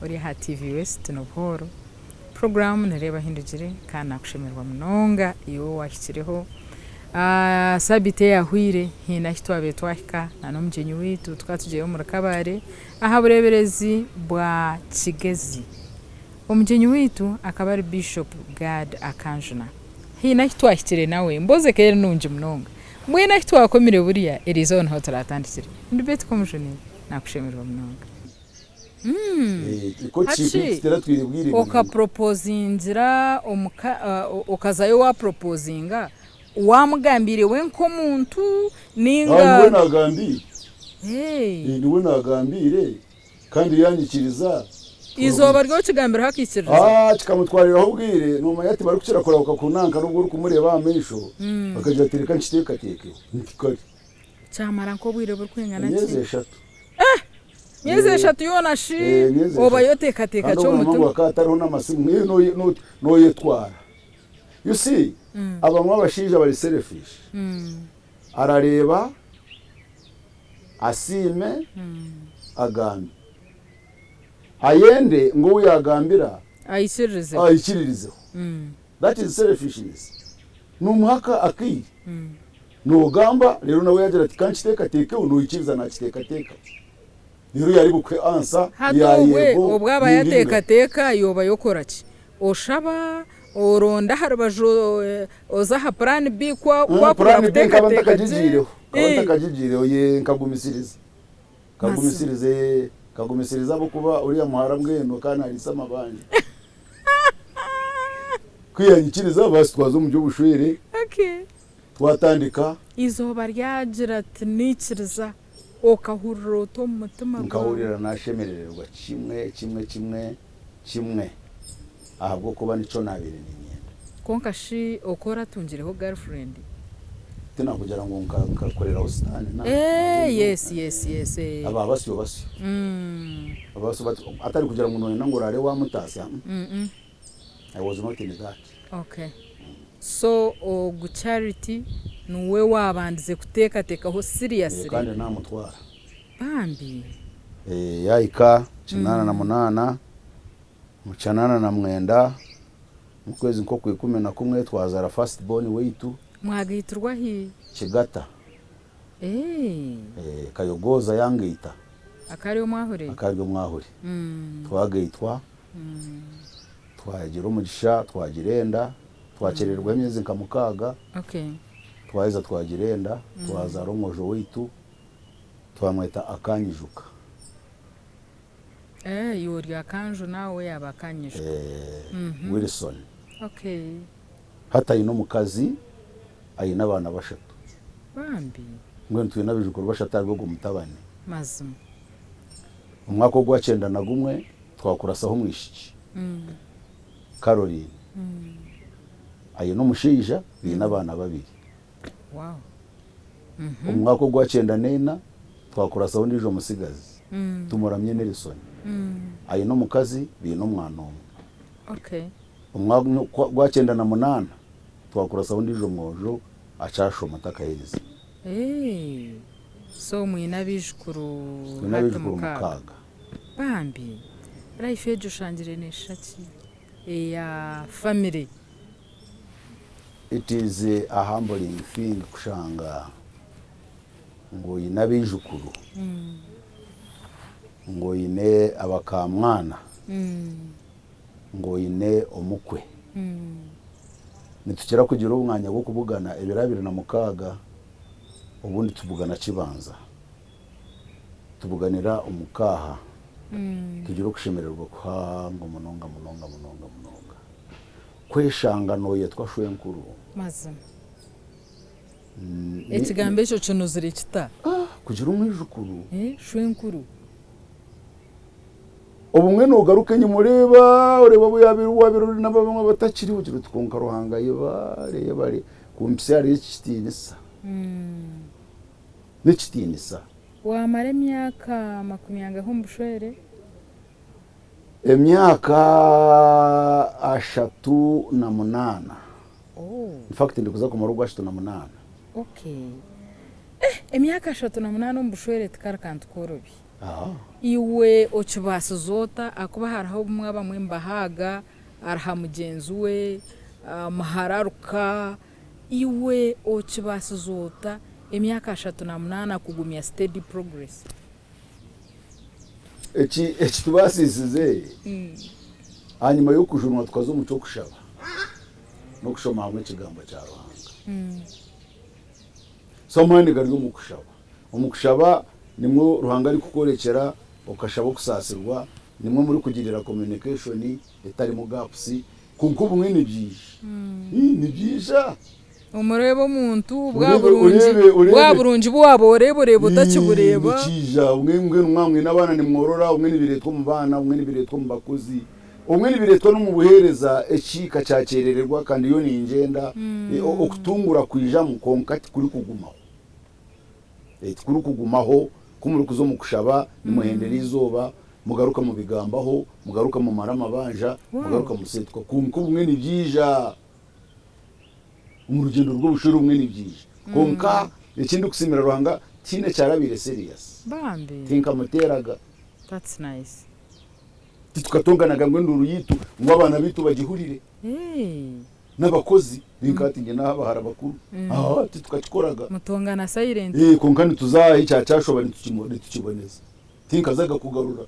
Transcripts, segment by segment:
uri ha TV West no Buhoro program nereba hindugire kana kushemerwa munonga iyo washikireho sabite yahwire hina hitwa betwahika na nomjenyi witu tukatujeyo mu rakabare aha bureberezi bwa Kigezi omjenyi witu akabari Bishop God Akanjuna hina hitwa hikire nawe mboze kere nunje munonga mwena hitwa komire buriya Arizona hotel atandikire ndibete komujuni nakushemerwa munonga iko chikitera twiribwire oka proposingira okazayo wa proposinga wamugambire wenko muntu ninga niwe nagambire niwe nagambire kandi yanyikiriza izoba ryo kigambira hakikiriza kikamutwarira aho ubwire numa yati bari kucira kora ukakunanka nubwo uri kumureba amenyisho bakagira tereka nshiteka teke ntikari cyamara nko bwire buri kwingana nyeze eshatu nyeze eshatu yona shi oba yoteka teka cyo mutu akatariho n'amasimu no yetwara you see abamwe abashije bari selfish arareba asime agambi ayende ngo yagambira ayikiririze that is selfishness numuhaka akiri nugamba rero nawe yagira ati kanchiteka teke unuyikiriza na kiteka teka rero yari bukwe ansa yayego obwaba yateka teka yoba yokoraki oshaba oronda harbajo ozaha plan B kwa plan B kabanta kajijireho ye kagumisiriza bo kuba uriya muhara bweno kana ari samabanje kwiyanyikiriza basi twazo mu by'ubushwere twatandika izoba ryagira ati nikiriza okahuriro to mutima nkahurira nashemererwa kimwe ahabwo kuba nico nabire ninyenda konka shi okora tungireho girlfriend tena kugira ngo nkakorera usitani na yes aba basyo atari kugira ngo none ngorare wa mutasi I was not in that. Okay. So go charity nuwe wabandize kuteka teka ho seriously kandi namutwara bambi yaika 88 mucanana na mwenda mu kwezi nko ku 11 twazara first born weitu mwagiturwa hi Kigata Kayogoza yangita akariyo mwahore twagitwa twagira umugisha twagirenda twakererwa imyezi nkamukaga twaiza twagirenda twazara umwojo witu twamweta Akanyijuka yori Akanju nawe yabakanyijuka Wilson hata ino mukazi ayina abana bashatu bambi ngwe tuye nabijukuru bashatu ariko gumutabane mazuma umwaka gwa 9 na gumwe twakurasaho mwishiki Caroline ayino mushija yina abana babiri umwaka gwa 9 nena twakurasaho ndijo musigazi tumuramye Nelson ayino mukazi bino mwana umwaka gwa 9 na 8 twakurasaho ndijo mwojo achasho matakayiriza so mwina bijukuru mukaga bambi life ejo shangire neshaki ya family. It is a humbling thing kushanga ngo inabijukuru ngo ine abakamwana ngo ine omukwe nitukira kugira umwanya wo kubugana ibirabire na mukaga ubundi tubugana kibanza tubuganira umukaha tugira kushemererwa kwa ngo munonga kweshangano yetwa Shwenkuru mazima ekigambe cyo cunuzire kita kugira umwijukuru Shwenkuru ubumwe nugaruke nyimureba ureba wabiru nabamwe batakiri ugira tukonka ruhanga yebare bari kumpyari y'kitinisa n'kitinisa wamara emyaka 20 humbushwere emyaka 38 in fact ndikuza ku marugo 38 emyaka 38 humbushwere tikarakantu korobi iwe okibasa zota akuba hariho bumwe bamwe mbahaga araha mugenzi we mahararuka iwe okibasa zota emyaka 38 kugumya steady progress eki tubasisize hanyuma yo kujunwa tukaza umuco kushaba no kushoma hamwe ikigambo cya Ruhanga somani gari mu kushaba nimwe Ruhanga ari kukorekera ukashaba kusasirwa nimwe muri kugirira communication itari mu gaps kuko bumwe ni byisha umurebo umuntu bwaburunji bwabore butakibureba bikija umwe umwe n'abana nimworora umwe nibiretwa mu bana umwe nibiretwa mu bakozi umwe nibiretwa no mu buhereza ekika cyakerererwa kandi yo ni ingenda okutungura kwija mu konkati kuri kugumaho kumuri kuzo mu kushaba nimuhendera izoba mugaruka mu bigambaho mugaruka mu marama banja mugaruka mu setwa kunko bumwe ni byija umurugendo rwo bushuru umwe ni byije konka ikindi kusimira Ruhanga kine cyarabire serious bambe tinka muteraga that's nice tukatonganaga ngo nduru yitu ngo abana bitu bagihurire n'abakozi binkati nge n'abahara bakuru tukakikoraga mutongana silent konka nituzaha icyashobora tukiboneza tinka zaga kugarura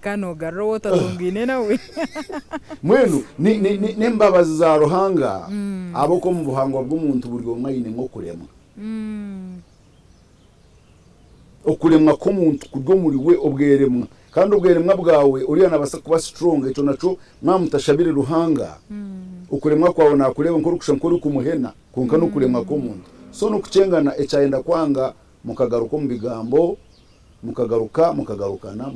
kano garro wotatongine nawe mwenu nembabazi za Ruhanga abo ko mu buhangwa bw'umuntu buryo mwayine nko kuremwa okuremwa ko muntu kuryo muri we obweremwa kandi ubweremwa bwawe uriya nabasa kuba strong eco naco mwamutashabire Ruhanga ukuremwa kwawe nakureba nkuru kushankuru kumuhena konka no kuremwa ko muntu so no kucengana ecyayenda kwanga mukagaruka mu bigambo mukagarukana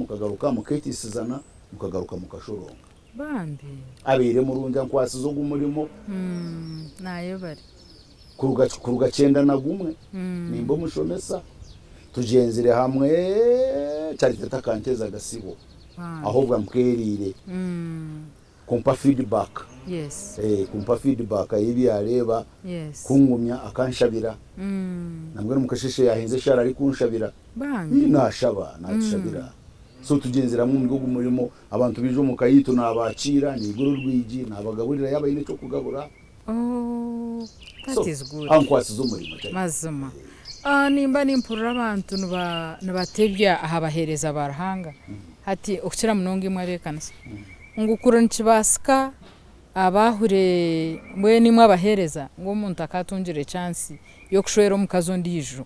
muketisizana mukagaruka mukashoronga bambi abire murunja nkwasi zo gumurimo nayo bari kuruga cyenda na gumwe nimbo mushomesa tugenzire hamwe cyari tatakanteza gasibo ahubwo mkerire kumpa feedback kumpa feedback yibi yareba kungumya akanshabira nambwe mukasheshe yahinze shara ari kunshabira nashaba nashabira so tugenzera mu mbigo murimo abantu bijo mukayitu nabacira ni iguru rwigi nabagaburira yabayine cyo kugabura that is good ankwasi zo murimo mazuma nimba nimpurura abantu nabatebya ahabahereza barahanga hati okira munonge mwabekanisa ngukura nkibasika abahure mwe nimwe abahereza ngo umuntu akatungire chance yo kushwera omukazo ndijuru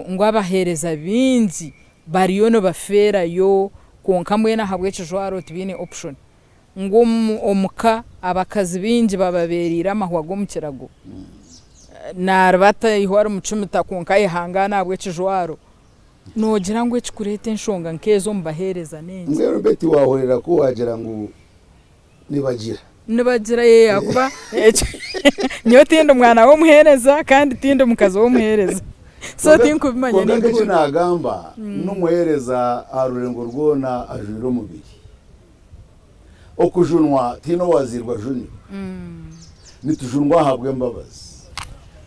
ngo abahereza binzi bariyo no bafera yo konka mwena habwe kijwaro tibine option ngo omuka abakazi bingi bababerira amahwa go mukirago narabata ihwara mucumita konka ihangana habwe kijwaro nogira ngo ekikurete nshonga nkezo mbahereza nenze ngero beti wahorera ko wagira ngo nibagira akuba niyo tindo mwana wo muhereza kandi tindo mukazi wo muhereza so tinko bimanye n'inko cyo nagamba n'umuhereza arurengo rwona ajuro mubiri okujunwa tino wazirwa juni nitujunwa habwe mbabazi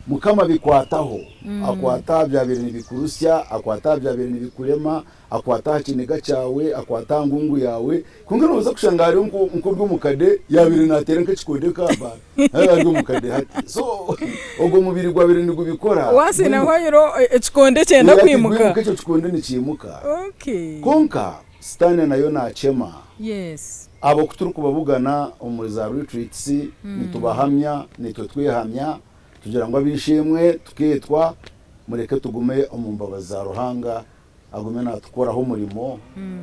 mukama bikwataho akwata byabere nibikurusya akwata byabere nibikurema akwata kiniga cyawe akwata ngungu yawe kungana uza kushangara nkurwo mukade yabire natera nk'ikikode kaba ari mukade hati so ogo mubiri gwabire nigo bikora wase na hoyiro ekikonde cyenda kwimuka cyo kikonde nikimuka okay konka stane nayo nachema abo kuturuka babugana umuza retreats nitubahamya nitutwehamya kugira ngo abishimwe tuketwa mureke tugume umumbabazi za Ruhanga agume natukoraho umurimo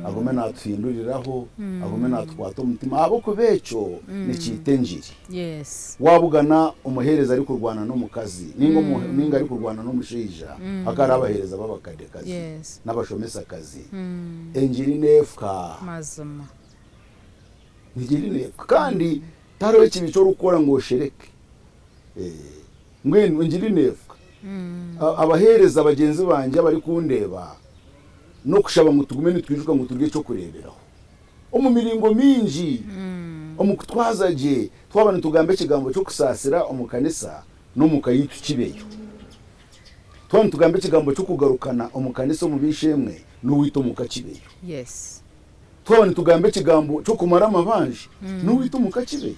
agume natwinduriraho agume natwata umutima abo kubecho nikitenjiri wabugana umuhereza ari kurwana no mukazi ninga ari kurwana no mushija akara abahereza babakadekazi n'abashomesa kazi enjiri nefka mazuma nigiri nefka kandi taro ekibicho rukora ngo shereke ngwino ngiri nefka abahereza abagenzi banje bari kundeba no kushaba mutugume nitwijuka ngo turye cyo kureberaho omumiringo minji omukutwazaje twabana tugambe kigambo cyo kusasira omukanisa no mukayitu kibeyo twani tugambe kigambo cyo kugarukana omukanisa mu bishemwe n'uwito mukakibeyo yes twabone tugambe kigambo cyo kumara amabanje n'uwito mukakibeyo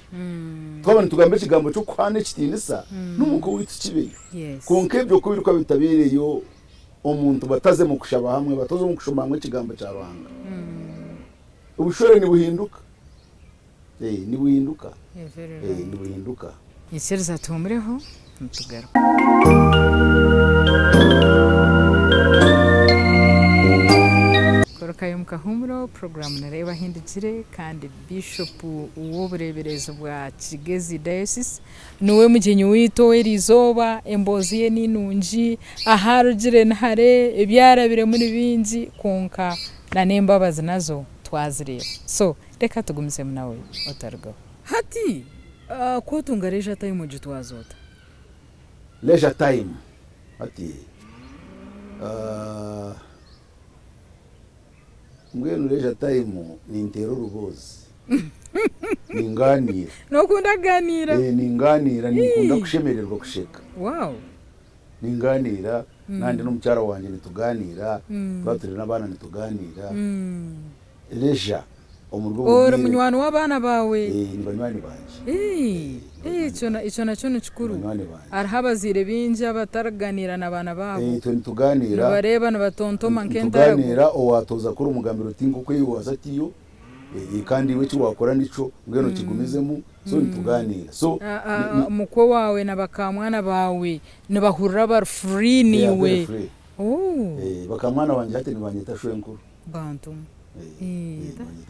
twabone tugambe kigambo cyo kwane kitinisa n'umuko wito kibeyo yes konkebyo kubirwa bitabereyo omuntu bataze mu kushaba hamwe batoze mu kushoma hamwe kigambo cya Rwanda ubushore ni buhinduka ni buhinduka ni buhinduka Iserza tumureho mutugaro Korokayo mukahumuro program nareba hindukire kandi bishop uwobureberezo bwa Kigezi Diocese nuwe mugenyi wito erizoba emboziye ninunji aharugire ntare ebyarabire muri bingi konka na nembabazi nazo twazireba so reka tugumise munawe otargo hati ko tungareja time mu gitwazota leisure time ati ngwenu leisure time ni intero rubozi ninganira nokunda ganira ninganira nikunda kushemererwa kusheka wow ninganira nandi n'umucyara wanje nituganira twature n'abana nituganira leisure ora munywano w'abana bawe ni banywani banje ico naco nikuru arahabazire binja bataraganira n'abana babo tuganira bareba n'abatontoma nkenda tuganira owatoza kuri umugambiro tingo ko yiwazatiyo kandi we wakora nico ngeno kigumizemo so tuganira so muko wawe nabakamwana bawe nibahurira bar free niwe bakamwana wanje hate nibanyita shwenkuru bantu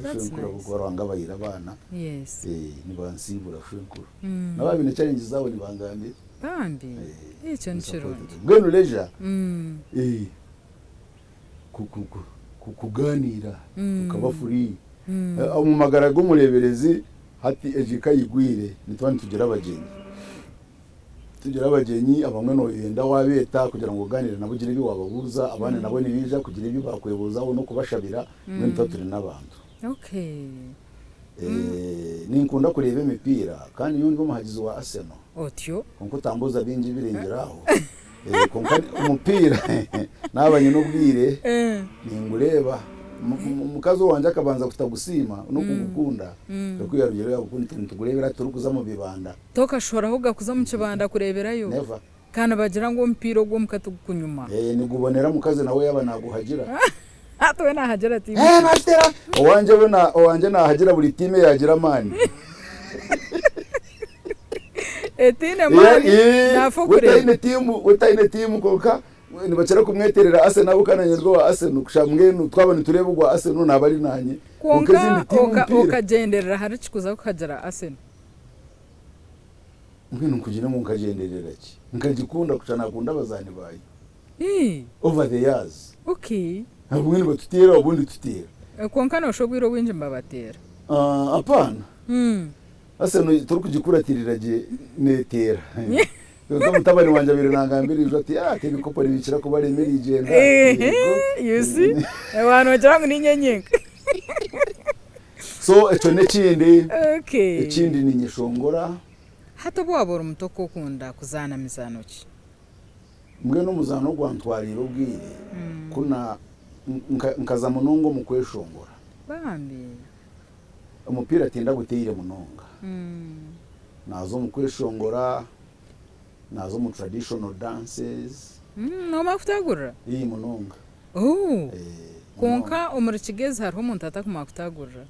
that's nice waranga bayira abana yes nibansibura shwenkuru nababine challenge zawe nibangambe bambi ico nchironje ngeno leisure kuganira ukaba free mu magara g'umureberezi hati ejika yigwire nitwani tugira abagenyi abamwe no yenda wabeta kugira ngo uganire nabo ugire biwababuza abana nabo nibija kugira ibyo bakwebuzaho no kubashabira mwe ntaturi n'abantu ninkunda kureba imipira kandi yundi umuhagizi wa Arsenal otyo konko tambuza bingi birengeraho konka umupira nabanye n'ubwire ningureba mukazo wanje akabanza kutagusima no kugukunda kwiyarugero yabukundi tugurebera turi kuza mu bibanda toka shora hoga kuza mu kibanda kureberayo never kana bagira ngo mpiro gwo mukatukunyuma nigubonera mukaze nawe yaba naguhagira atwe nahagira ati mastera owanje nahagira buri time yagira mani etine mani nafokure utaine timu koka nibacera kumweterera Arsenal bukananyerwa wa Arsenal kushamwe twabone turebe ugwa Arsenal nabari nanye konka okagenderera hari kikuza kukagera Arsenal mbino kugina mu nkagenderera ki nkagikunda kucana kunda bazani bayi over the years okay abumwe batutera ubundi tutera konka no shobwiro winje mbabatera apana Arsenal turi kugikuratirira je netera Yuko mutabani wanje abiri nangambirije ati tege ko pari bikira ko bare meri igenda you see abantu bajangu ni nyenyenga so eco nekindi okay ekindi ni nyishongora hato bwabora umutoko kunda kuzana mizano ki mbwe no muzano gwantwarira ubwire kuna nkaza munongo mu kweshongora bambi umupira tinda guteyire munonga nazo mu kweshongora nazo mu traditional dances no makutagura iyi munonga konka umuri Kigezi hariho umuntu atakumakutagura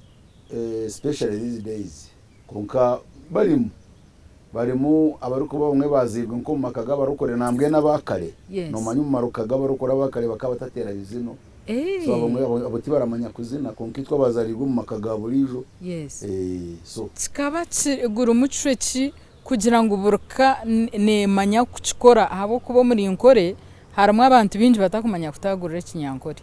especially these days konka barimu abaruko bamwe bazirwa nko makaga barukore nambwe n'abakare no manyumaro kaga barukora bakare bakaba tatera bizino so bamwe aboti baramanya kuzina konka itwa bazarigwa mu makaga burijo yes so kikaba kigura umucwe ki kugira ngo buruka nemanya kukikora habo kubo muri inkore harimo abantu binji batakumanya kutagurira kinyankore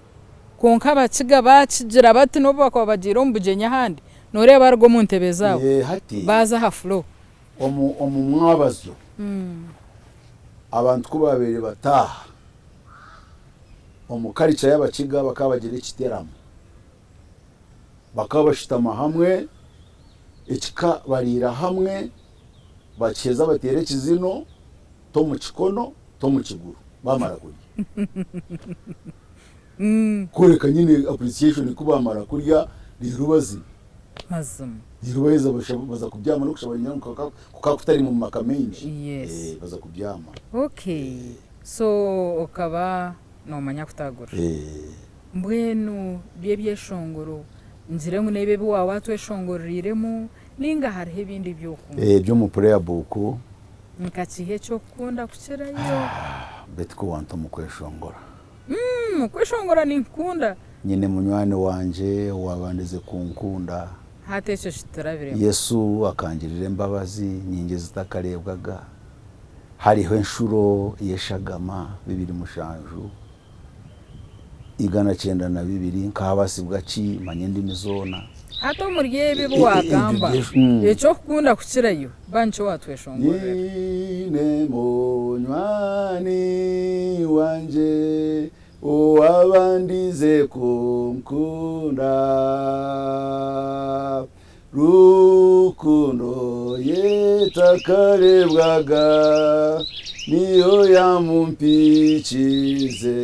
konka bakiga bakigira bati no bakabagira umbugenya handi nore bargo mu ntebe zawo baza ha flow mwabazo abantu kubabere bataha omukarica y'abakiga bakabagira ikiteramo bakabashitama hamwe ikika barira hamwe bacheza batere kizino to mu kikono to mu kiguru bamara kujya kureka nyine appreciation kubamara kurya rero bazi mazima yirweza baza kubyama no kushabanya kukakutari mu makamenji yes baza kubyama okay so ukaba no manya kutagura mbwenu byeshongoro nzire ngo nebe bwa watwe shongoriremo ninga hariho ibindi by'ukuntu byo mu prayer book nkakihe cyo kunda kukirayo betiko wanto mu kweshongora kweshongora ni nkunda nyine munywani wanje wabandize kunkunda hatesho shitarabire Yesu akangirira imbabazi nyinge zitakarebwaga hariho enshuro yeshagama 2007 igana 92 nkabasibwa ki manye ndimi zona hato muryebe bwagamba echo kunda kukirayo bancho watweshongorera ne munywani wanje wabandize kumkunda rukundo yetakarebwaga niyo yamumpichize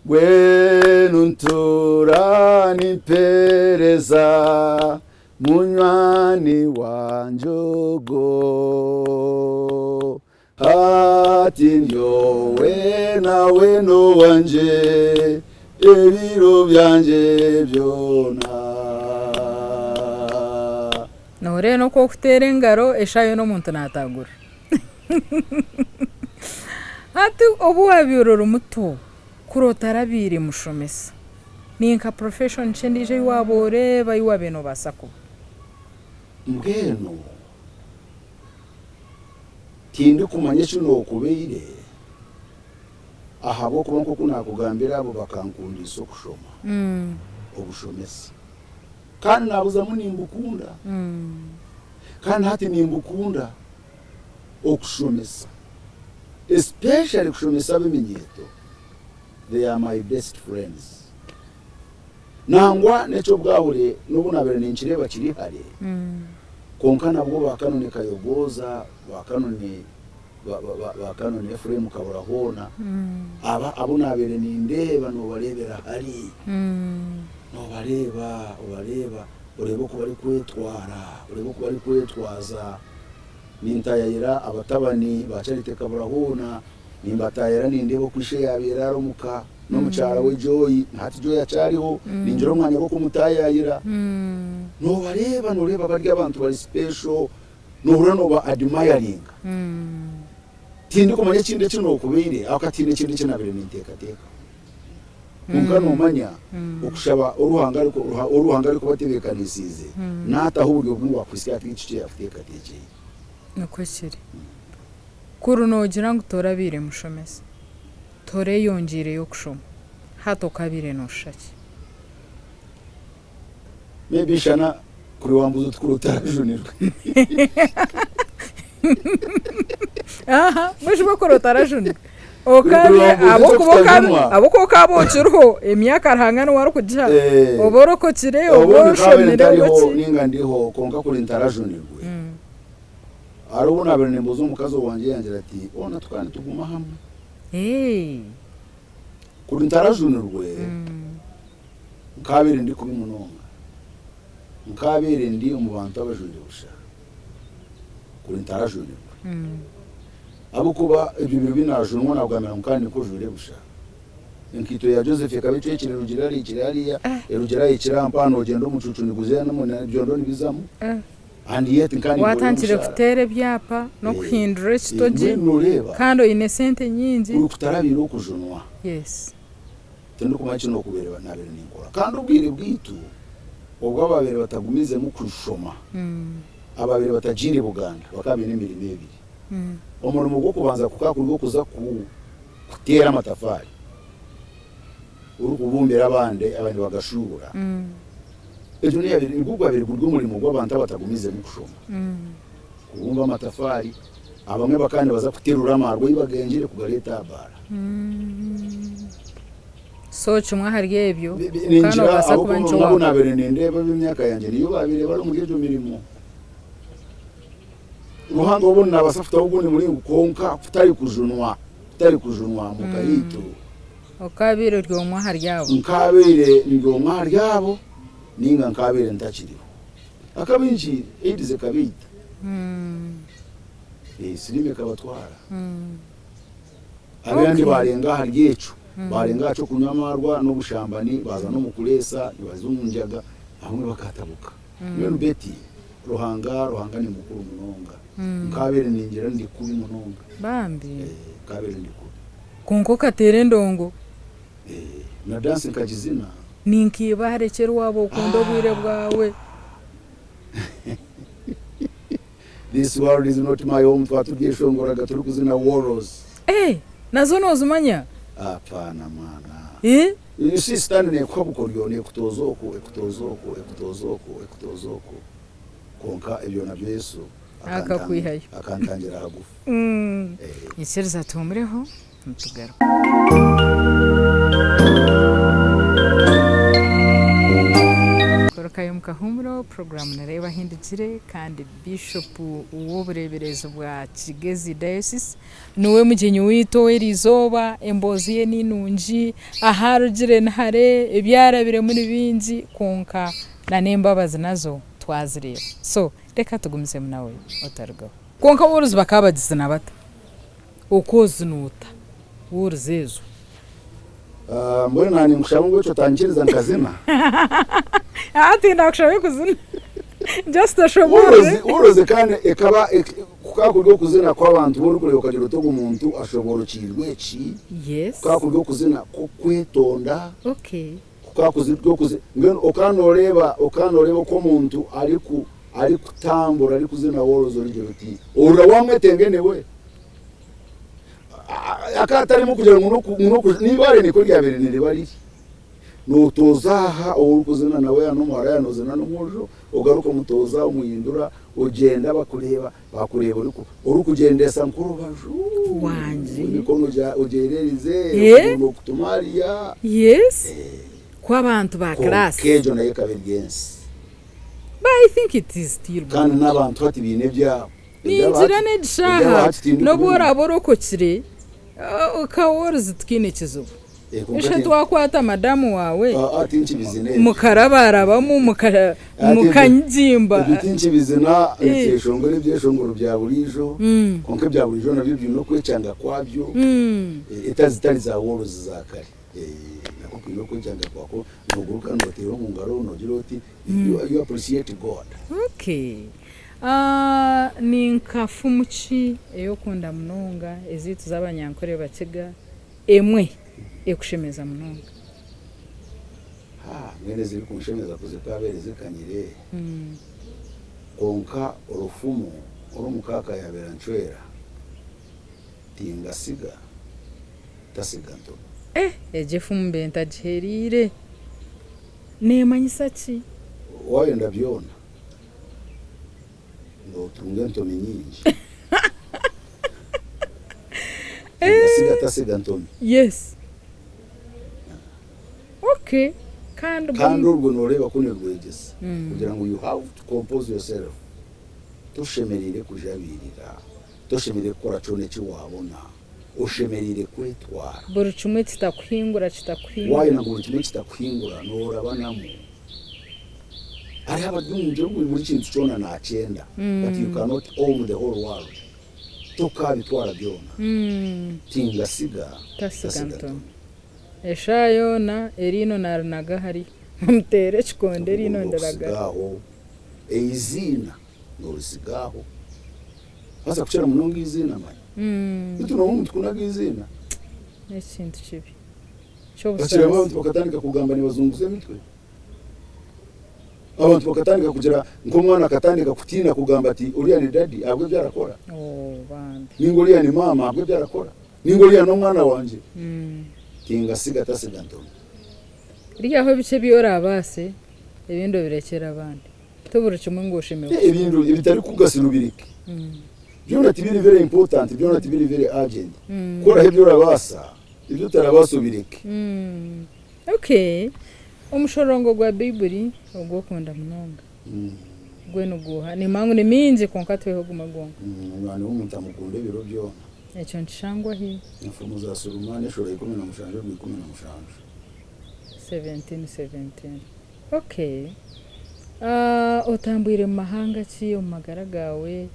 bwenu nturani pereza munywani wanjogo ati nyowe nawe no wanje ebiro byanje byona nore no ko kutere engaro eshayo no muntu natagura ati obu wabirora muto kurotarabire mushomesa ninka profession chendije wabore bayiwabeno basako mbwenu tindi kumanye kino okubeire ahabo kuba nko kunakugambira abo bakankundisa okushoma obushomesa kandi nabuza munimbukunda kandi hati nimbukunda okushomesa especially kushomesa abeminyeto. They are my best friends. Nangwa necho bwabure n'ubunabere ninkireba kiri hare konka nabwo bakanone kayogoza bakanone Ephraim Kaburahona abunabere nindeba no barebera hari no bareba urebo ko bari kwetwaza nintayira abatabani bacarite Kaburahona nimbatayira nindebo kwishe yabera romuka no mucara we Joy ntati Joy yacariho ninjiro mwanya ko kumutayira no bareba barya abantu bari special no urano ba admiring tindi ko manye kinde kino kubire akatinde kinde kinabere ninteka ungano manya okushaba uruhanga ariko batebekanisize nata ahubwo bwo kwisiya twicye yafiteka teje nakwesire kuru nogira ngo torabire mushomesa tore yongire yo kushoma hato kabire no shaki maybe shana kuri wambuzo tukurotarajunirwe aha mwisho bakurotarajunirwe okabe aboko kabo kirho emyaka arhangana wari kujya oboroko kire oboshomere baki ninga ndiho konka kuri ntarajunirwe arubona abene mbozo mukazo wanje yangira ati ona tukane tuguma hamwe kuri ntarajunirwe nkabere ndi kubi munonga nkabere ndi mu bantu abajunire busha kuri ntarajunirwe abo kuba ibyo bintu binajunwa nabwamera mukandi ko jure busha inkito ya Joseph Kabice kire rugira ari kirariya rugira ikirampa no gendo mucucu niguze no muna byondo nibizamu and yet nkandi watangire kutere byapa no kuhindura kitoji kando inesente nyingi ukutarabira okujunwa yes tendo kumachi no kubereba nabere ninkora kandi ubwire bwitu ubwo ababere batagumize mu kushoma ababere batajire Buganda bakabine imirimo ebiri umurimo gwo kubanza kukakurwa kuza kutera amatafari urukubumbira abandi bagashubura ejo ni yabiri ngubwa biri kurwa umurimo gw'abantu batagumize mu kushoma kubumba amatafari abamwe bakandi baza kuterura amarwa y'ibagengere kugareta abara so chumwa hariye ebyo kandi basa kubancho wabo nabere nindeba b'imyaka yanjye niyo babire bari mu gihe mirimo ruhango ubona abasafuta ubundi muri konka futari kujunwa tari kujunwa mu kayito okabire ryomwa haryabo nkabire ndoma haryabo ninga nkabire ntakiriho akabinji edize kabita silime kabatwara abandi barenga haryecu barenga cyo kunyamarwa no bushambani baza no mukuresa nibazunjaga hamwe bakatabuka iyo beti ruhanga ni mukuru munonga nkabere ningira ndi kubi munonga bambi kabere ndi kubi konko katere ndongo na dance nkajizina ninkibarekera wabo kundo bwire bwawe This world is not my home. Twatugeshongoraga turi kuzina warros. Nazo nozumanya? Apana mana. You see standing ne kwabukoryo ne kutozoko. Konka ebyo nabyo Yesu akakwihayo. Akantangira hagufu. Iseriza tumureho ntugaro. Kayo mukahumuro program nareba hindukire kandi bishop uwobureberezo bwa Kigezi Diocese nuwe mugenyi wito erizoba embozi ye ninunji aharugire ntare ebyarabire muri bingi konka na nembabazi nazo twazireba so reka tugumise nawe otargo konka uruzi bakabagizana bata okozinuta uruzezo mbona nani mushamungu cyo tangiriza nkazina ati ndakushaye kuzina just ashobora uroze kandi ekaba kukakuryo kuzina kw'abantu bori kure ukagira utogo umuntu ashobora kirweci yes kukakuryo kuzina ko kwetonda okay kukakuryo kuzina ngeno okanoreba ko umuntu ari kutambura ari kuzina worozo ryo ruti ura wamwetengene we akatarimo kugira ngo nibare niko ryabere niribari nutozaha urukuzina nawe hano muhara yanozana n'umujo ugaruka mutoza umuyindura ugenda bakureba urukugendesa nkuru baju wanje nikono ugererize no kutumariya yes kwa abantu ba class kejo naye kabergensi but I think it is still kandi n'abantu bati bine byabo ninjirane dshaha no boroko kire ukaworoza twinekizo esha twakwata madamu wawe atinchi bizine mukarabarabamu mukanyimba atinchi bizina cyeshongore byeshongoro bya burijo konke bya burijo nabyo bino kwecanga kwabyo etazitari za woroza zakare nako kwino kwecanga kwako nuguruka notero mu ngaro nogira uti you appreciate God okay ninkafumuchi eyokunda munonga ezitu z'abanyankore bakiga emwe ekushemeza munonga mwene ziri kunshemeza kuzikabere zikanyire konka urufumu urumukaka yabera ncwera tingasiga tasiganto ejefumu benta jiherire nemanyisa ki wayo ndabyona tunge ntomi nyingi tasiga ntomi yes okay kandi urwo noreba ko nirwegeza kugira ngo you have to compose yourself tushemerire kujabirira tushemerire gukora cone kiwabona ushemerire kwetwara buri kimwe kitakwingura wayo nabwo kimwe kitakwingura norabanamo ari abadunje muri kintu cyona na 9 but you cannot own the whole world tukabitwara byona tingasiga tasiganto eshayo na erino narinaga hari mutere chikonde rino ndaraga gaho izina nolisigaho basa kuchera munonga izina manje bituno umuntu kunaga izina nekintu kibi cyo busara abantu bakatandika kugamba ni bazunguze mitwe abantu bakatandika kugira nkomwana akatandika kutina kugamba ati uriya ni daddy abwe byarakora bandi ningo uriya ni mama abwe byarakora ningo uriya no mwana wanje tingasiga tasiganto riyaho bice biyora abase ibindo birekera abandi tubura kimwe ngoshemewe ibindo bitari kugasira ubirike byona tibiri very important byona tibiri very urgent kora hebyo rabasa ibyo tarabasubirike okay umushorongo gwa Bible ogokunda munonga gweno guha ni mangu ni minje konka tweho gumagonga mwana w'umuntu amukunde biro byona ekyo nkishangwa hi Mfumu za Sulumani shora 17 17 okay. Otambwire mu mahanga ki mu magara gawe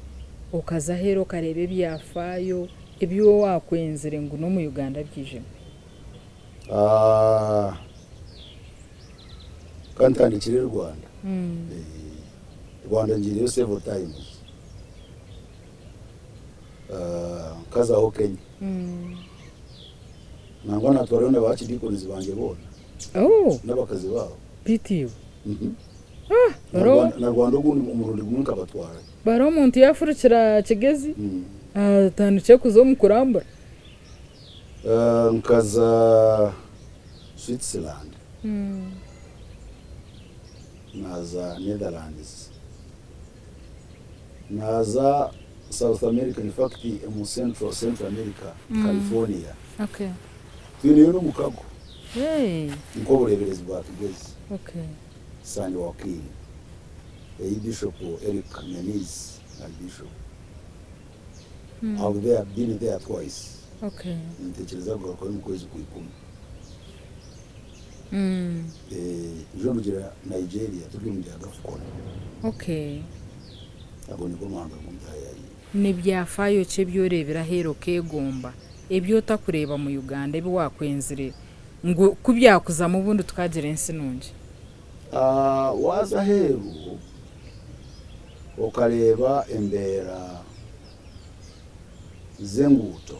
okaza hero karebe byafayo ebyo wakwenzere ngo no mu Uganda byije kantandikire Rwanda Rwanda ngiriyo several times kazaho Kenya nangwa natwarone bakidikonizi banjye bona n'abakazi babo bitiwe na Rwanda ugundi umurundi gumwe kabatwara baro umuntu yafurukira kigezi tanduce kuzo mukurambura nkaza Switzerland naza Netherlands naza South America, in fact mu Central America, California. Okay. Twiniyo no mukago nko bureberezi bwatugeze Sani Wakili Bishop Eric Meniz Bishop I've been there twice. Ntekereza ko mu kwezi kw'ikumi ejo mugira Nigeria turi mu byagafukona abo niko mwanga kumutaya ni byafayo cye byorebera hero kegomba ebyo takureba mu Uganda ebi wakwenzire ngo kubyakuza mu bundi tukagire ensi nungi waza heru okareba embera zenguto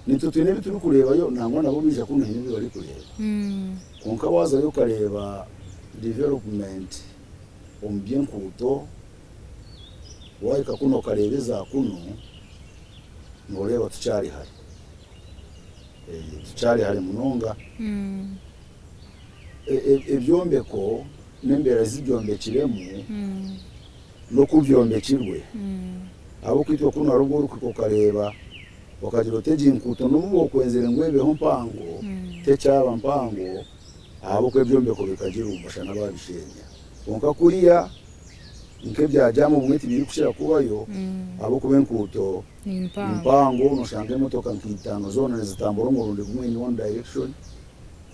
nitutine bituri kureba yo nangwa nabo bija kuno hibi bari kureba konka waza yo kareba development ombyenkuto waika kuno karebeza kuno noreba tuchari hari munonga ebyombeko nembera zibyombekiremu no kubyombekirwe abo kwitwa kuno arugo ruko kareba wakagira teji nkuto n'ubu okwenzere ngwebeho mpango tecyaba mpango abo kwebyombeko bikagira umusha n'ababishenya konka kuriya nke byajamo mwiti biri kushira kubayo abo kubenkuto mpango noshange motoka nkitano zona zitambura mu rundi gumwe in one direction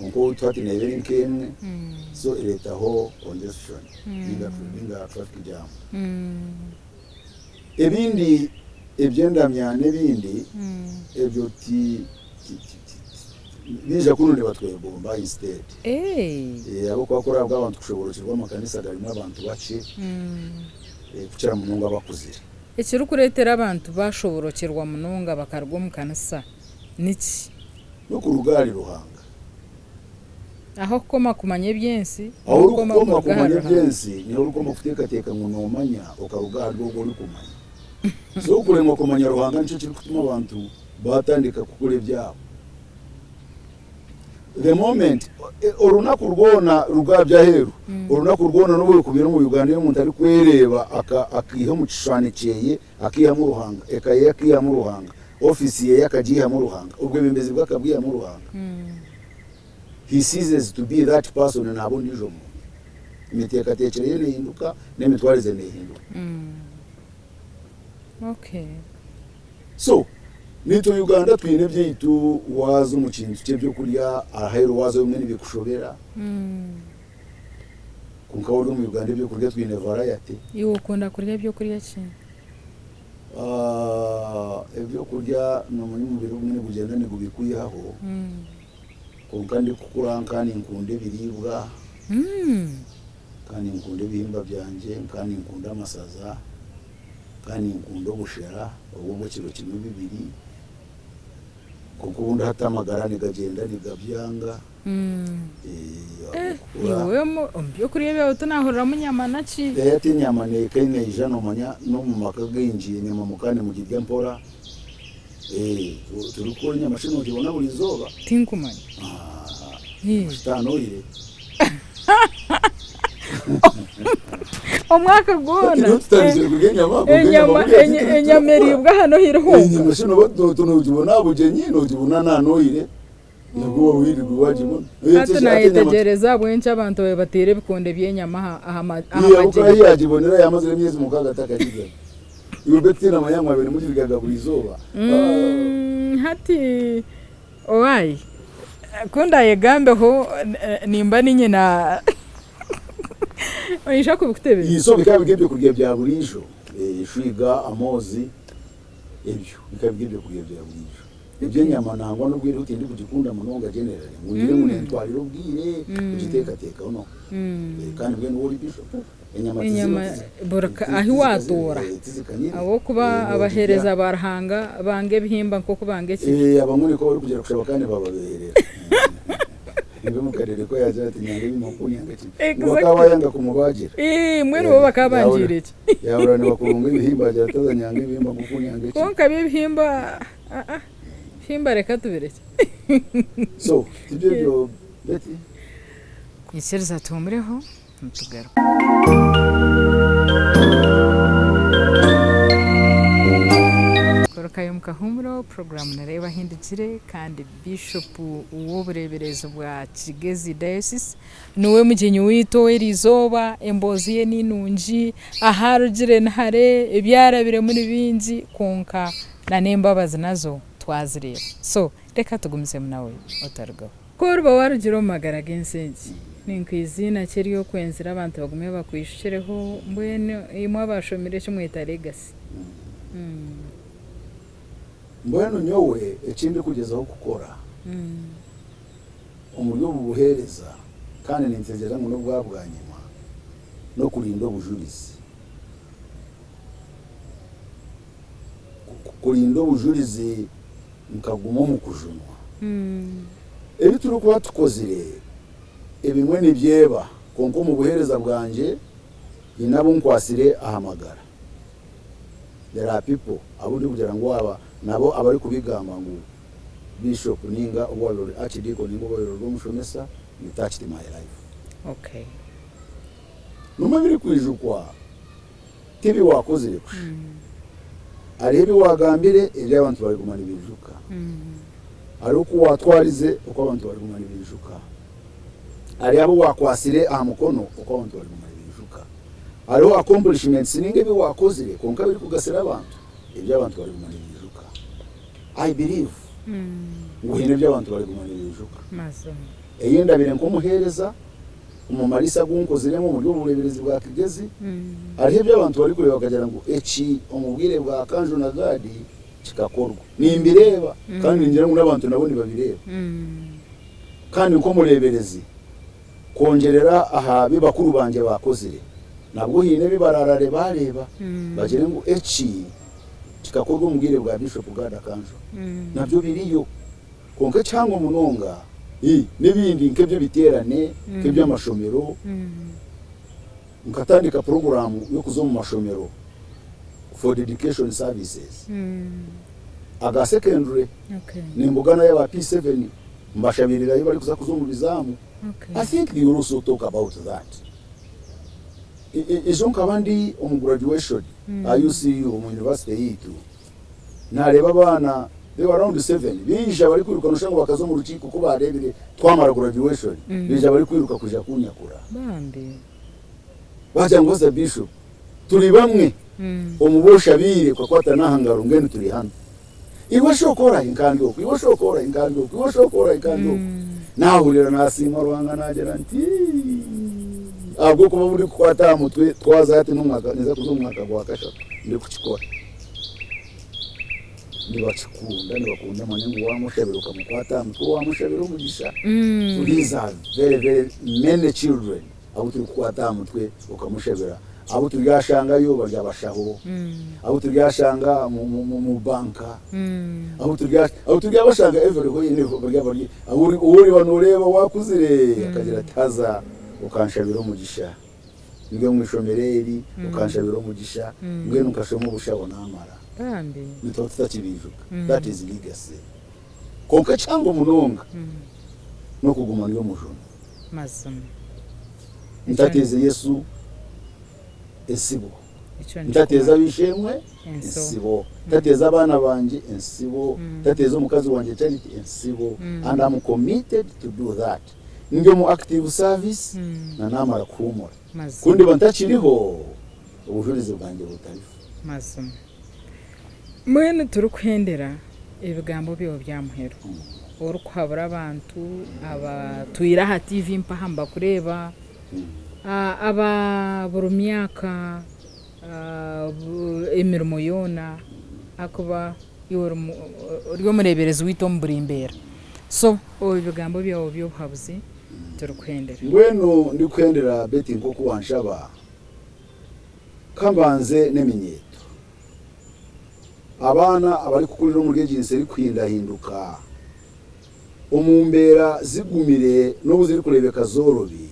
nko twati nebere nkemwe so iretaho congestion inga traffic jam ebindi ebyendamyane bindi ebyo bija kuno batwegomba instead abo kwakora bw'abantu kushoborokirwa amakanisa garimo abantu bace kucara munonga bakuzira ekiri kuretera abantu bashoborokerwa munonga bakarwa mu kanisa niki no ku rugari ruhanga aho koma kumanye byensi aho koma kumanye byensi niho koma kutekateka ngo nomanya okaruga rwo uri kumanya so kurenga kumanya ruhanga nicyo kiri gutuma abantu batandika kukure byabo the moment orunaku rwona rugabya heru orunaku rwona no kubira mu Uganda umuntu ari kwereba akiha mu kishwanikeye akiha mu ruhanga ekaye akiha mu ruhanga office ye yakagiha mu ruhanga ubwo bembezi bwakabwiya mu ruhanga he ceases to be that person na abo nijo mu imiteka tekereye nehinduka nemitwarize nehinduka so nito Uganda twine byitu wazo mu kintu cye byo kurya ahero wazo bimwe nibikushobera kunkawo mu Uganda byo kurya twine variety yo ukunda kurya byo kurya ki ebyo kurya no muri mu biro bimwe bugenda ni gubikuyaho konkandi kukuranka ni nkunde biribwa kandi nkunde bihimba byanje kandi nkunda amasaza kandi nkunda ubushera ubwo kiro kimwe bibiri kuko ubundi hatamagara nigagenda nigabyanga iwemo byo kurya byawe tunahorera mu nyama naki ati nyama ne kene ijano manya no mu makagenji nyama mukane mu gidya mpora turukora nyama shino kibona buri zoba tinkumanya tano ile omwaka gona tutangije kugenya mako enyameribwa hano hiriho inyama shino badotono ukibona bugenyi no ukibona nanoire nabwo wirirwa wajibona atunayitegereza bwenca abantu batere bikonde byenyama ahamaje yajibonera yamaze imyezi mukaga takagiga iwe betina mayamwa bene mujirigaga burizoba hati owayi kunda yegambeho nimba ninye na onisha kubikutebe iso bikabigibye kurya bya burijo ishwiga amozi ebyo bikabigibye kurya bya burijo ibyo nyama nangwa no bwire utindi kugikunda munonga generally ngire munentwariro bwire kugiteka teka no kandi bwe n'uri bishop inyama buraka ahi watora abo kuba abahereza barahanga bange bihimba nko kubange ki abamuri ko bari kugera kushaba kandi bababerera nibe mukarere ko yaje ati nyange bimukunyanga ki bakaba yanga kumubagira mwene bo bakabanjire ki yaburane bakurunga ibihimba bya taza nyange bihimba mukunyanga ki konka bihimba himba reka tubireke so ibyo beti isereza tumureho ntugaro korokayo mukahumuro program nareba hindukire kandi bishop uwobureberezo bwa Kigezi Diocese nuwe mugenyi wito erizoba embozi ye ninunji aharugire ntare ibyarabire muri bingi konka na nembabazi nazo twazireba so reka tugumise munawe otargo korba warugiro magara gensengi ninkwizina kiriyo kwenzira abantu bagume bakwishireho mbwene imwe abashomire cyo mwita legacy mbwene nyowe ekindi kugezaho gukora umuryo bubuhereza kandi nintezera ngo no bwabwanyima no kurinda ubujurizi kurinda ubujurizi mukaguma mu kujunwa ebi turi kuba tukozire ebimwe nibyeba konko mu buhereza bwanje inabo nkwasire ahamagara there are people abundi kugira ngo aba nabo abari kubigamba ngo bishop ninga ubwo archdeacon ningo bayoro rw'umushomesa you touched my life okay numa biri kwijukwa tibi wakozire aribi wagambire ibyo abantu bari gumana ibijuka ari uko watwarize uko abantu bari gumana ibijuka ari abo wakwasire amukono uko abantu bari gumana ibijuka ari accomplishments ninge bi wakozire konka biri kugasira abantu ibyo abantu bari gumana ibijuka I believe ngo hine ibyo abantu bari gumana ibijuka masomo eyenda bire nko muhereza umumarisa gunkoziremo mu bureberezi bwa Kigezi ari ibyo abantu bari kureba bakagira ngo eci umubwire bwa Kanjo na Gadi kikakorwa nimbireba kandi ngira ngo n'abantu nabone babireba kandi uko mureberezi kongerera aha bibakuru banje bakozire nabwo hine bibararare bareba bagire ngo eci kikakorwa umubwire bwa Bishop Gada Kanjo nabyo biriyo konke cyangwa munonga n'ibindi nk'ibyo biterane nk'ibyo amashomero mukatandika program yo kuzo mu mashomero for dedication services aga secondary nimbugana y'aba P7 mbashabirira yo bari kuza kuzo mu bizamu I think we also talk about that izo nkabandi on graduation IUCU mu university yitu nareba bana they were around 7 bija bari kwiruka nushango bakazo mu rukiko ko barebire twamara graduation bija bari kwiruka kuja kunyakura bambe baje ngo za bishop turi bamwe umubosha bire kwa kwata nahangaro ngene turi hano iwe shokora inkando naho rero nasima rwanga najera nti abwo kuba muri kwata mutwe twaza ati n'umwaka neza kuzumwaka gwa kashatu ndi kukikora nibakunda manyengo wamushabiro kamukwata mutwe wamushabiro mugisha these are very very many children abo turi kwata mutwe ukamushabira abo turyashanga yo barya bashaho abo turyashanga mu banka abo turyabashanga everywhere ni barya uri banureba wakuzire akagira taza ukanshabira mugisha nge mwishomereri ukanshabira mugisha nge nukashomo bushabo namara bambe nitotata kibijuka that is legacy konka cyangwa munonga no kuguma niyo mujono masomo ntateze Yesu esibo ntateza bishemwe ensibo ntateza abana banje ensibo ntateza umukazi wanje Charity ensibo and I'm committed to do that nge mu active service na namara kumura kundi bantakiriho ubujurize bwanjye butarifu mazima mwene turukwendera ibigambo byo byamuhero urukwabura abantu abatuyira ha TV mpahamba kureba aba burumyaka emirimo yona akuba uriyo murebereza wito mburimbera so ibigambo byo habuze turukwendera ngweno ndi kwendera beti nko kuwanshaba kambanze n'eminyeto abana abari kukurira mu rw'eginse rikwindahinduka umumbera zigumire no ziri kurebeka zorobi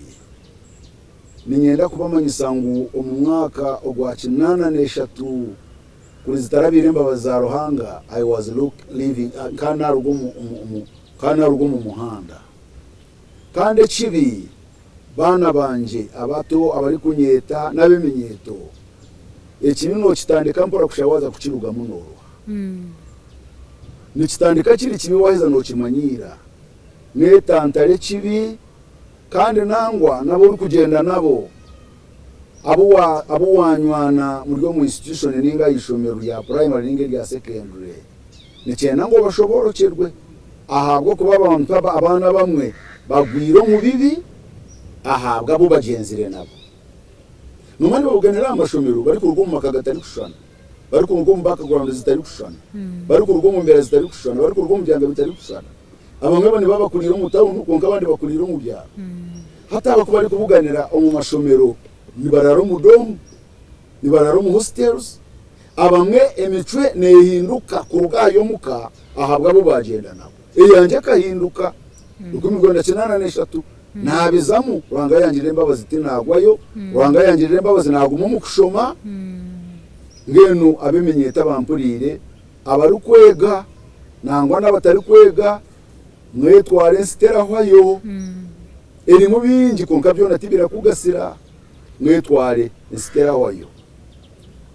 ninyenda kubamanyisangu umwaka ogwa 83 kuri zitarabire mbabaza Ruhanga I was living kana rugo mu muhanda kandi kibi bana banje abato abari kunyeta nabemenyeto ekibino kitandika mpora kushawaza kukiruga munoro ni kitandika kiri kibi waheza no kimanyira netantare kibi kandi nangwa nabo uri kugenda nabo abo wanywana muri mu institution ninga yishomero ya primary ninga ya secondary ni cyena ngo bashoborokerwe ahabwo kuba abantu abana bamwe bagwiro mu bibi ahabwa abo bagenzire nabo numani babuganira amashomero bari ku rugo mu makagatari kushana bari ku rugo mu background zitari kushana bari ku rugo mu mbere zitari kushana bari ku rugo mu byanga bitari kushana abamwe bane babakurira mu tawo nuko abandi bakurira mu byaro hata abako bari kubuganira mu mashomero ni bararo mu dom ni bararo mu hostels abamwe emicwe nehinduka ku rugayo muka ahabwa abo bagenda nabo yanje kahinduka uko migonda 83 nabizamu Ruhanga yangire mbabazi tinagwayo Ruhanga yangire mbabazi naguma mu kushoma ngenu abimenyeta bampurire abari kwega nangwa n'abatari kwega mwetware stera hwayo eri mu bingi konka byona tibira kugasira mwetware stera hwayo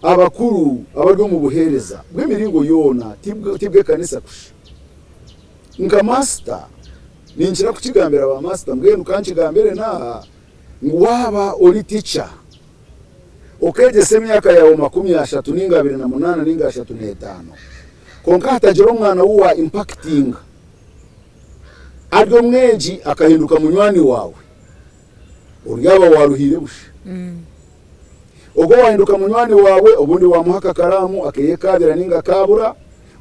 abakuru abaryo mu buhereza bw'emiringo yona tibwe kanisa kushi nka master ninjira kukigambira aba master mbwenu kankigambire na ngwaba ori teacher okeje semyaka yawo 30 ninga 28 ninga 35 konka hatajiro mwana uwa impacting aryo mweji akahinduka munywani wawe uryaba waruhire bushe ogo wahinduka munywani wawe obundi wamuhaka karamu akeyekabira ninga kabura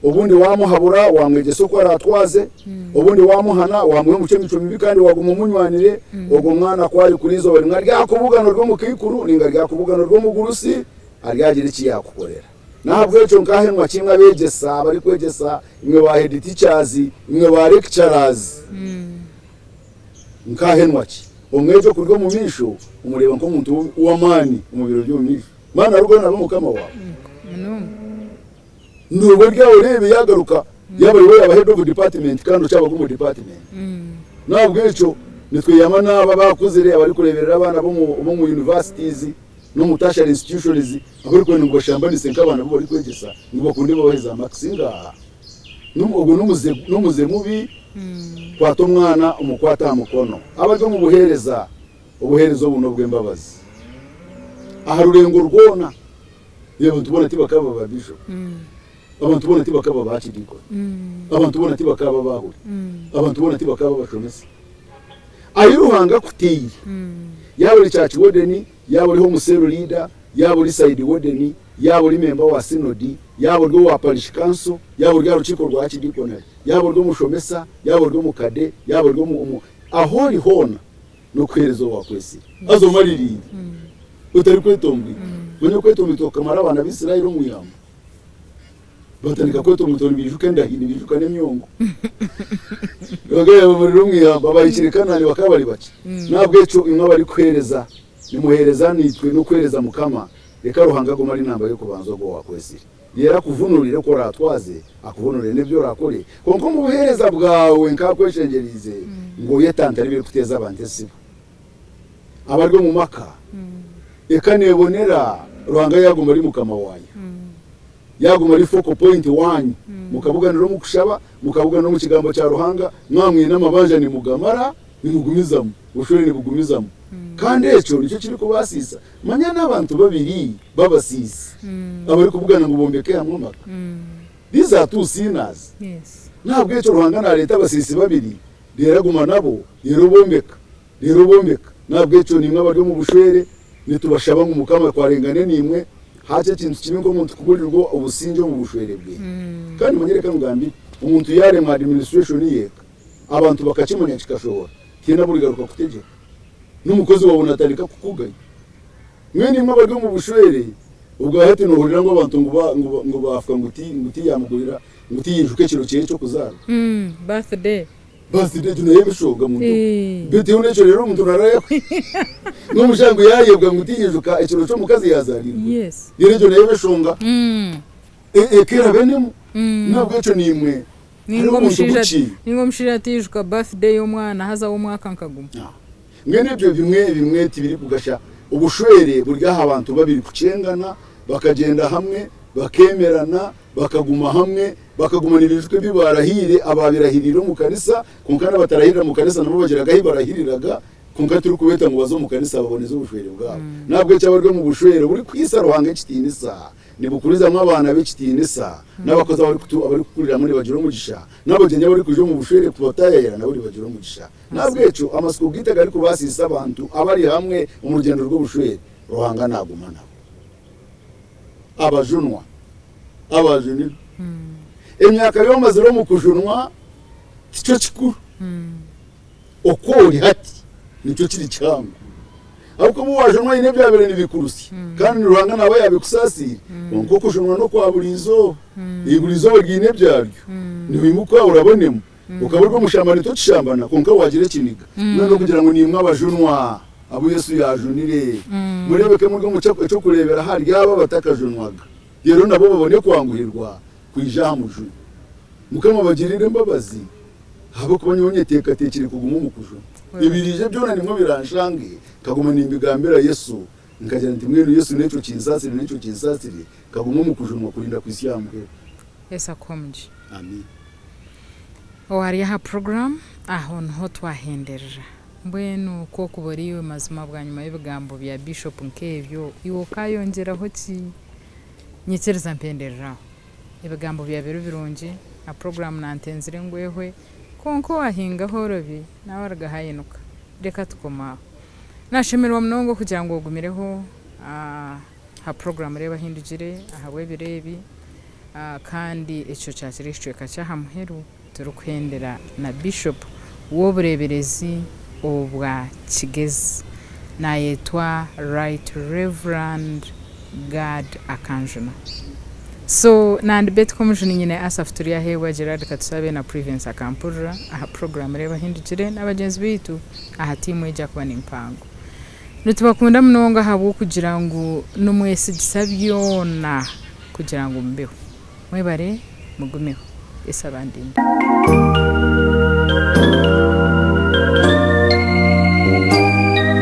obundi wamuhabura wamwegeso ko aratwaze obundi wamuhana wamwe muce mico mibi kandi waguma munywanire ogo mwana kwari kurizo bari mwari yakubugano rwo mukikuru ninga yakubugano rwo mugurusi aryagira iki yakukorera nabwo ejo nkahenwa kimwe abegesa bari kwegesa imwe ba head teachers imwe ba lecturers nkahenwa ki omwejo kurwo mu misho umureba nko muntu w'amani umubiro byo misho mana rugo nabo mukama wawe nuko rya urebe yagaruka yaba we aba head of department kandi cyaba mu department nabwo ejo nitwiyama naba bakuzire abari kureberera abana bo mu universities no mu tertiary institutions abari kwenda ngo shambani senka abana bo bari kwegesa ngo bakunde baheza maxinga numuze mubi kwato mwana umukwata mukono abaje mu buhereza ubuherezo buno bw'embabazi aharurengo rwona yebo tubona tibakaba babisho abantu tubona tibakaba bakidiko abantu tubona tibakaba bahuri abantu tubona tibakaba bashomese ayiruhanga kutiyi yabo ri church warden yabo ri home cell leader yabo ri side warden yabo ri member wa synod yabo rwo wa parish council yabo rwa ruciko rwa kidikona yabo rwo mushomesa yabo rwo mukade yabo rwo mu ahori hona no kwerezo wa kwesi azo mariri utari kwetombi mwenye kwetombi to kamara bana bisirayiro mu yamba batanika kwetombi to bijuke ndahini bijuka nemyongo yogaye muri rumwe yamba bayikirikana ni bakabari baki nabwo eco imwe bari kwereza nimuhereza nitwe no kwereza mukama reka Ruhanga go mari namba yo kubanza go wakwesiri yera kuvunurire ko ratwaze akuvunurire nebyo rakore konko mu buhereza bwawe nkakweshenjerize ngo yetantari biri kuteza abantesi abaryo mu maka eka nebonera Ruhanga yaguma ari mukama wayo yaguma ari focal point wanyu mukabuganiro mu kushaba mukabuganiro no mu kigambo cya Ruhanga mwamwe n'amabanja ni mugamara ni mugumizamo ushore ni bugumizamo kandi eco nicyo kiri kubasisa manya n'abantu babiri babasisi abari kuvugana ngo bombeke hamwe amaka these are two sinners ntabwo eco ruhanga na leta abasisi babiri rero guma nabo rero bombeka ntabwo eco nimwe abari mu bushwere nitubashaba ngo mukama kwarengane nimwe haje kintu kimwe ngo umuntu kugurirwa ubusinje mu bushwere bwe kandi manyereka mugambi umuntu yare mu administration yeka abantu bakakimanya kikashobora kina buri garuka kutegeka n'umukozi wawe unatarika kukuganya mwene imwe abari mu bushwere ubwo hati nohurira ngo abantu ngo bafuka nguti yamugurira nguti yijuke kiro cyo kuzara birthday tunaye bishoga muntu bete unecho rero umuntu naraye n'umushango yayebwa nguti yijuka ikiro cyo mukazi yazarira yere cyo naye bishonga kera benemu ntabwo eco nimwe ningo mshira atijuka birthday y'umwana haza w'umwaka nkaguma ngene ibyo bimwe tibiri kugasha ubushwere buryaha abantu babiri kucengana bakagenda hamwe bakemerana bakaguma hamwe bakagumanira ijwi bibarahire ababirahiriro mu kanisa kunkana batarahirira mu kanisa nabo bagiraga hibarahiriraga kunka turi kubeta ngo bazo mu kanisa baboneze ubushwere bwabo nabwo cyabarwe mu bushwere buri kwisa ruhanga kitinisa ni bukuriza mw'abana b'ikitinisa n'abakozi abari kukurira muri bagiro mugisha n'abagenya bari kuje mu bushwere kubatayera nabo bagiro mugisha nabwo eco amasuku gitaga ari kubasisa abantu abari hamwe mu rugendo rwo bushwere ruhanga nagumana abajunwa abajuni emyaka yomaze ro mu kujunwa cyo kikuru okori hati nicyo kiri cyangwa ariko mu wajunwa ine byabere nibikurusi kandi ruhanga nawe yabikusasi ngo kujunwa no kwa burizo iburizo bagine byaryo niwimuka urabonemo ukaburwa mushambana to kishambana konka wagire kiniga none kugira ngo nimwe abajunwa abo Yesu yajunire murebeke mu mucako cyo kurebera hari yaba batakajunwaga yero nabo babone kwanguhirwa kwijamuje mukama bagirire mbabazi habo kubanyonye teka tekiri kuguma mu kujuna ibirije byona nimwe biranshange kaguma nimbigambira Yesu nkagira nti mwero Yesu neco kinsasire kaguma mu kujunwa kurinda kwisiyamwe Yesu akomje amen owari ha program aho nho twahenderera mbwenu ko kubariwe mazima bwa nyuma y'ibigambo bya Bishop Nkevyo iwo kayongeraho ki nyikereza mpendereraho ibigambo bya bero bironje a program nantenzire ngwehwe konko wahinga horobi nawe aragahayinuka reka tukoma nashemerwa mnongo kugira ngo gumireho ha program reba hindugire ahawe birebi kandi ico cyakirishwe kacahamuheru turukwendera na Bishop wobureberezi obwa Kigezi na yetwa Right Reverend God Akanjuna so nandi bet commission nyine asafturia hewa Gerard katusabe na Prevence akampurra aha program reba hindukire n'abagenzi bitu aha timu ejya kuba nimpango nitubakunda mnonga habo kugira ngo numwese gisabyona kugira ngo mbeho mwebare mugumeho esabandinde